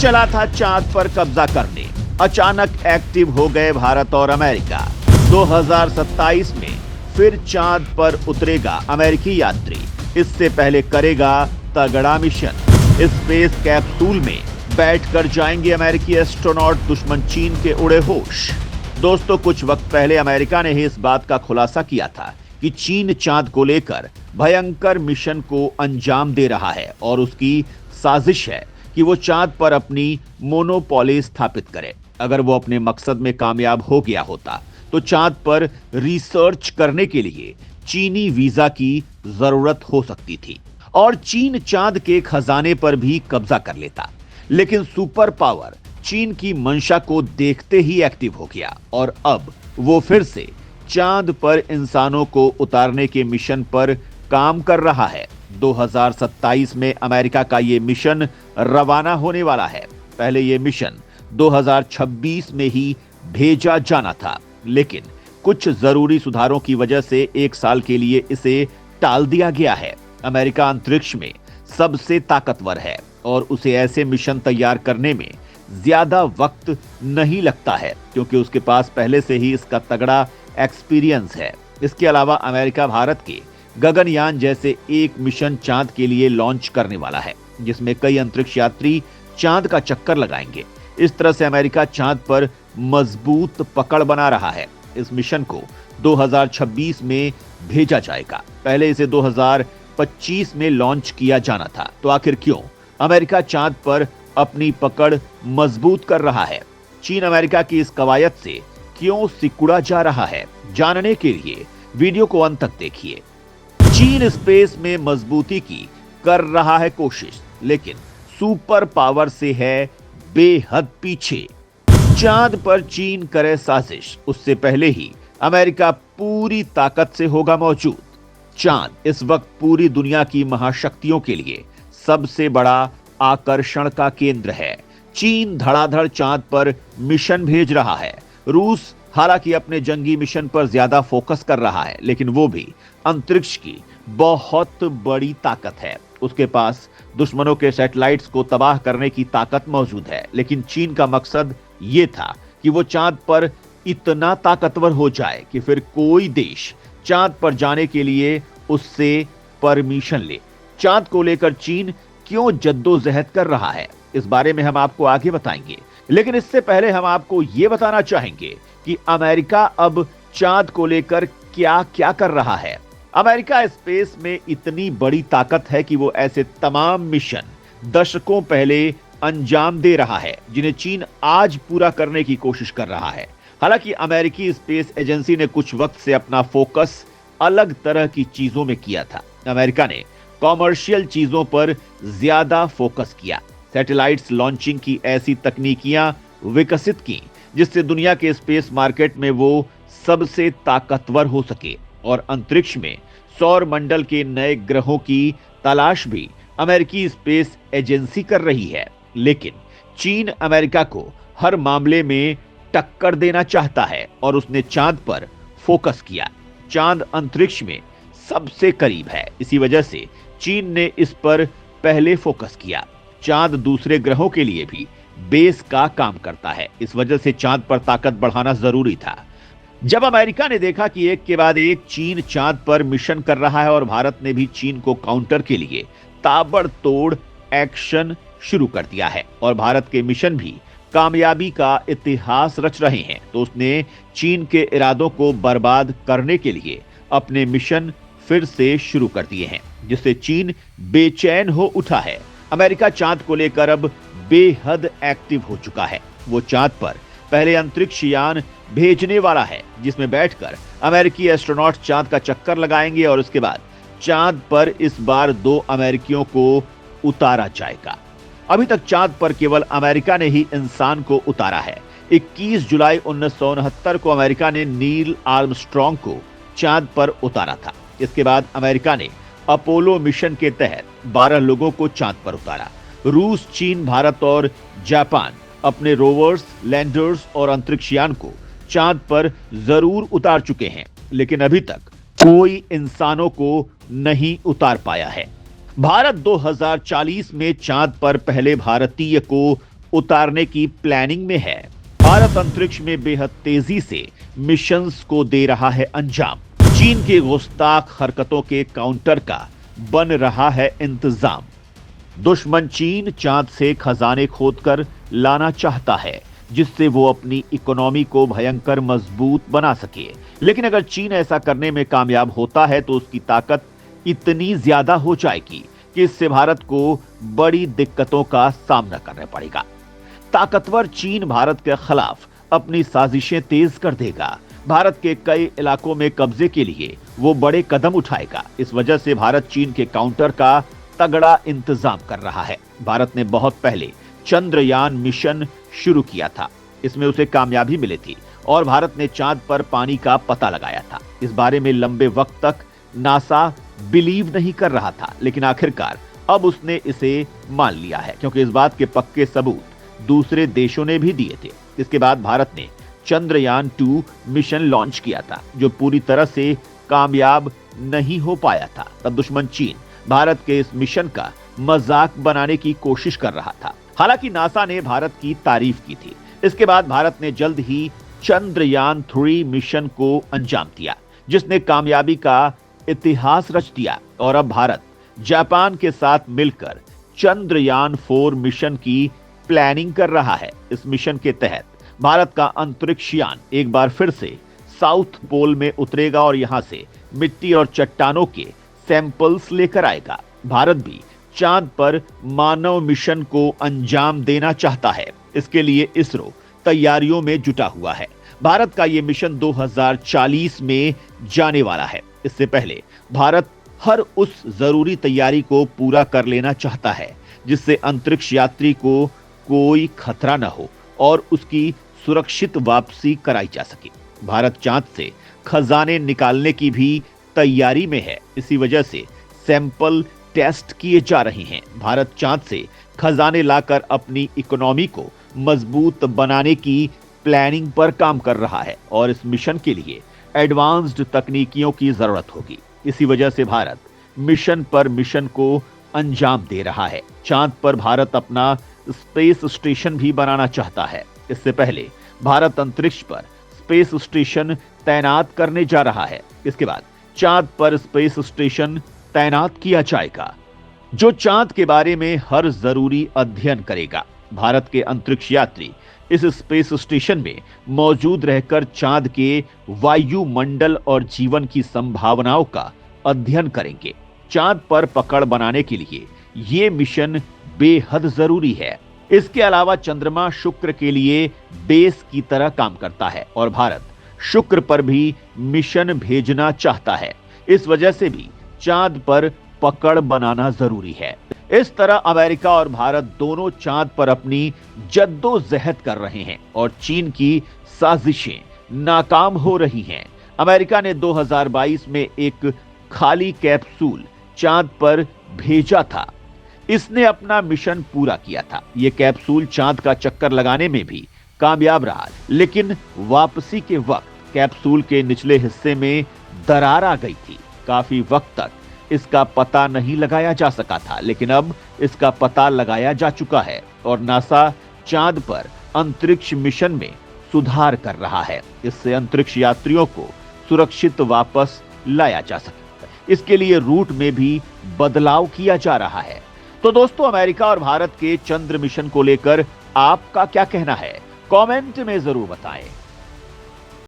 चला था चांद पर कब्जा करने, अचानक एक्टिव हो गए भारत और अमेरिका। 2027 में फिर चांद पर उतरेगा अमेरिकी यात्री। इससे पहले करेगा तगड़ा मिशन। स्पेस कैप्सूल में बैठकर जाएंगे अमेरिकी एस्ट्रोनॉट, दुश्मन चीन के उड़े होश। दोस्तों, कुछ वक्त पहले अमेरिका ने ही इस बात का खुलासा किया था कि चीन चांद को लेकर भयंकर मिशन को अंजाम दे रहा है और उसकी साजिश है कि वो चांद पर अपनी मोनोपोली स्थापित करे। अगर वो अपने मकसद में कामयाब हो गया होता तो चांद पर रिसर्च करने के लिए चीनी वीजा की जरूरत हो सकती थी और चीन चांद के खजाने पर भी कब्जा कर लेता। लेकिन सुपर पावर चीन की मंशा को देखते ही एक्टिव हो गया और अब वो फिर से चांद पर इंसानों को उतारने के मिशन पर काम कर रहा है। 2027 में अमेरिका का ये मिशन रवाना होने वाला है। पहले ये मिशन 2026 में ही भेजा जाना था, लेकिन कुछ जरूरी सुधारों की वजह से 1 साल के लिए इसे टाल दिया गया है। अमेरिका अंतरिक्ष में सबसे ताकतवर है और उसे ऐसे मिशन तैयार करने में ज्यादा वक्त नहीं लगता है, क्योंकि उसके पास पहले से ही इसका तगड़ा एक्सपीरियंस है। इसके अलावा अमेरिका भारत के गगनयान जैसे एक मिशन चांद के लिए लॉन्च करने वाला है, जिसमें कई अंतरिक्ष यात्री चांद का चक्कर लगाएंगे। इस तरह से अमेरिका चांद पर मजबूत पकड़ बना रहा है। इस मिशन को 2026 में भेजा जाएगा। पहले इसे 2025 में लॉन्च किया जाना था। तो आखिर क्यों अमेरिका चांद पर अपनी पकड़ मजबूत कर रहा है? चीन अमेरिका की इस कवायद से क्यों सिकुड़ा जा रहा है? जानने के लिए वीडियो को अंत तक देखिए। चीन स्पेस में मजबूती की कर रहा है कोशिश, लेकिन सुपर पावर से है बेहद पीछे। चांद पर चीन करे साजिश, उससे पहले ही अमेरिका पूरी ताकत से होगा मौजूद। चांद इस वक्त पूरी दुनिया की महाशक्तियों के लिए सबसे बड़ा आकर्षण का केंद्र है। चीन धड़ाधड़ चांद पर मिशन भेज रहा है। रूस हालांकि अपने जंगी मिशन पर ज्यादा फोकस कर रहा है, लेकिन वो भी अंतरिक्ष की बहुत बड़ी ताकत है। उसके पास दुश्मनों के सैटेलाइट्स को तबाह करने की ताकत मौजूद है। लेकिन चीन का मकसद ये था कि वो चांद पर इतना ताकतवर हो जाए कि फिर कोई देश चांद पर जाने के लिए उससे परमिशन ले। चांद को लेकर चीन क्यों जद्दोजहद कर रहा है, इस बारे में हम आपको आगे बताएंगे। लेकिन इससे पहले हम आपको यह बताना चाहेंगे कि अमेरिका अब चांद को लेकर क्या क्या कर रहा है। अमेरिका स्पेस में इतनी बड़ी ताकत है कि वो ऐसे तमाम मिशन दशकों पहले अंजाम दे रहा है, जिन्हें चीन आज पूरा करने की कोशिश कर रहा है। हालांकि अमेरिकी स्पेस एजेंसी ने कुछ वक्त से अपना फोकस अलग तरह की चीजों में किया था। अमेरिका ने कॉमर्शियल चीजों पर ज्यादा फोकस किया। सैटेलाइट्स लॉन्चिंग की ऐसी तकनीकियां विकसित की जिससे दुनिया के स्पेस मार्केट में वो सबसे ताकतवर हो सके। और अंतरिक्ष में सौर मंडल के नए ग्रहों की तलाश भी अमेरिकी स्पेस एजेंसी कर रही है। लेकिन चीन अमेरिका को हर मामले में टक्कर देना चाहता है और उसने चांद पर फोकस किया। चांद अंतरिक्ष में सबसे करीब है, इसी वजह से चीन ने इस पर पहले फोकस किया। चांद दूसरे ग्रहों के लिए भी बेस का काम करता है, इस वजह से चांद पर ताकत बढ़ाना जरूरी था। जब अमेरिका ने देखा कि एक के बाद एक चीन चांद पर मिशन कर रहा है और भारत ने भी चीन को काउंटर के लिए ताबड़तोड़ एक्शन शुरू कर दिया है और भारत के मिशन भी कामयाबी का इतिहास रच रहे हैं, तो उसने चीन के इरादों को बर्बाद करने के लिए अपने मिशन फिर से शुरू कर दिए हैं, जिससे चीन बेचैन हो उठा है। अमेरिका चांद को लेकर अब बेहद एक्टिव हो चुका है। वो चांद पर पहले अंतरिक्ष यान भेजने वाला है, जिसमें बैठकर अमेरिकी एस्ट्रोनॉट चांद का चक्कर लगाएंगे और उसके बाद चांद पर इस बार 2 अमेरिकियों को उतारा जाएगा। अभी तक चांद पर केवल अमेरिका ने ही इंसान को उतारा है। 21 जुलाई 1969 को अमेरिका ने नील आर्मस्ट्रॉन्ग को चांद पर उतारा था। इसके बाद अमेरिका ने अपोलो मिशन के तहत 12 लोगों को चांद पर उतारा। रूस, चीन, भारत और जापान अपने रोवर्स, लैंडर्स और अंतरिक्षयान को चांद पर जरूर उतार चुके हैं, लेकिन अभी तक कोई इंसानों को नहीं उतार पाया है। भारत 2040 में चांद पर पहले भारतीय को उतारने की प्लानिंग में है। भारत अंतरिक्ष में बेहद तेजी से मिशंस को दे रहा है अंजाम। चीन के गुस्ताख हरकतों के काउंटर का बन रहा है इंतजाम। दुश्मन चीन चांद से खजाने खोदकर लाना चाहता है, जिससे वो अपनी इकोनॉमी को भयंकर मजबूत बना सके। लेकिन अगर चीन ऐसा करने में कामयाब होता है तो उसकी ताकत इतनी ज्यादा हो जाएगी कि इससे भारत को बड़ी दिक्कतों का सामना करना पड़ेगा। ताकतवर चीन भारत के खिलाफ अपनी साजिशें तेज कर देगा। भारत के कई इलाकों में कब्जे के लिए वो बड़े कदम उठाएगा। इस वजह से भारत चीन के काउंटर का तगड़ा इंतजाम कर रहा है। भारत ने बहुत पहले चंद्रयान मिशन शुरू किया था। इसमें उसे कामयाबी मिली थी और भारत ने चांद पर पानी का पता लगाया था। इस बारे में लंबे वक्त तक नासा बिलीव नहीं कर रहा था, लेकिन आखिरकार अब उसने इसे मान लिया है, क्योंकि इस बात के पक्के सबूत दूसरे देशों ने भी दिए थे। इसके बाद भारत ने चंद्रयान 2 मिशन लॉन्च किया था, जो पूरी तरह से कामयाब नहीं हो पाया था। तब दुश्मन चीन भारत के इस मिशन का मजाक बनाने की कोशिश कर रहा था। हालांकि नासा ने भारत की तारीफ की थी। इसके बाद भारत ने जल्द ही चंद्रयान 3 मिशन को अंजाम दिया, जिसने कामयाबी का इतिहास रच दिया। और अब भारत जापान के साथ मिलकर चंद्रयान 4 मिशन की प्लानिंग कर रहा है। इस मिशन के तहत भारत का अंतरिक्ष यान एक बार फिर से साउथ पोल में उतरेगा और यहां से मिट्टी और चट्टानों के सैंपल्स लेकर आएगा। भारत भी चांद पर मानव मिशन को अंजाम देना चाहता है। इसके लिए इसरो तैयारियों में जुटा हुआ है। भारत का यह मिशन 2040 में जाने वाला है। इससे पहले भारत हर उस जरूरी तैयारी को पूरा कर लेना चाहता है, जिससे अंतरिक्ष यात्री को कोई खतरा न हो और उसकी सुरक्षित वापसी कराई जा सके। भारत चांद से खजाने निकालने की भी तैयारी में है। इसी वजह से सैंपल टेस्ट किए जा रहे हैं। भारत चांद से खजाने लाकर अपनी इकोनॉमी को मजबूत बनाने की प्लानिंग पर काम कर रहा है और इस मिशन के लिए एडवांस्ड तकनीकियों की जरूरत होगी। इसी वजह से भारत मिशन पर मिशन को अंजाम दे रहा है। चांद पर भारत अपना स्पेस स्टेशन भी बनाना चाहता है। इससे पहले भारत अंतरिक्ष पर स्पेस स्टेशन तैनात करने जा रहा है। इसके बाद चांद पर स्पेस स्टेशन तैनात किया जाएगा, जो चांद के बारे में हर जरूरी अध्ययन करेगा। भारत के अंतरिक्ष यात्री इस स्पेस स्टेशन में मौजूद रहकर चांद के वायुमंडल और जीवन की संभावनाओं का अध्ययन करेंगे। चांद पर पकड़ बनाने के लिए यह मिशन बेहद जरूरी है। इसके अलावा चंद्रमा शुक्र के लिए बेस की तरह काम करता है और भारत शुक्र पर भी मिशन भेजना चाहता है। इस वजह से भी चांद पर पकड़ बनाना जरूरी है। इस तरह अमेरिका और भारत दोनों चांद पर अपनी जद्दोजहद कर रहे हैं और चीन की साजिशें नाकाम हो रही हैं। अमेरिका ने 2022 में एक खाली कैप्सूल चांद पर भेजा था। इसने अपना मिशन पूरा किया था। यह कैप्सूल चांद का चक्कर लगाने में भी कामयाब रहा, लेकिन वापसी के वक्त कैप्सूल के निचले हिस्से में दरार आ गई थी। काफी वक्त तक इसका पता नहीं लगाया जा सका था, लेकिन अब इसका पता लगाया जा चुका है और नासा चांद पर अंतरिक्ष मिशन में सुधार कर रहा है। इससे अंतरिक्ष यात्रियों को सुरक्षित वापस लाया जा सके। इसके लिए रूट में भी बदलाव किया जा रहा है। तो दोस्तों, अमेरिका और भारत के चंद्र मिशन को लेकर आपका क्या कहना है? कमेंट में जरूर बताएं।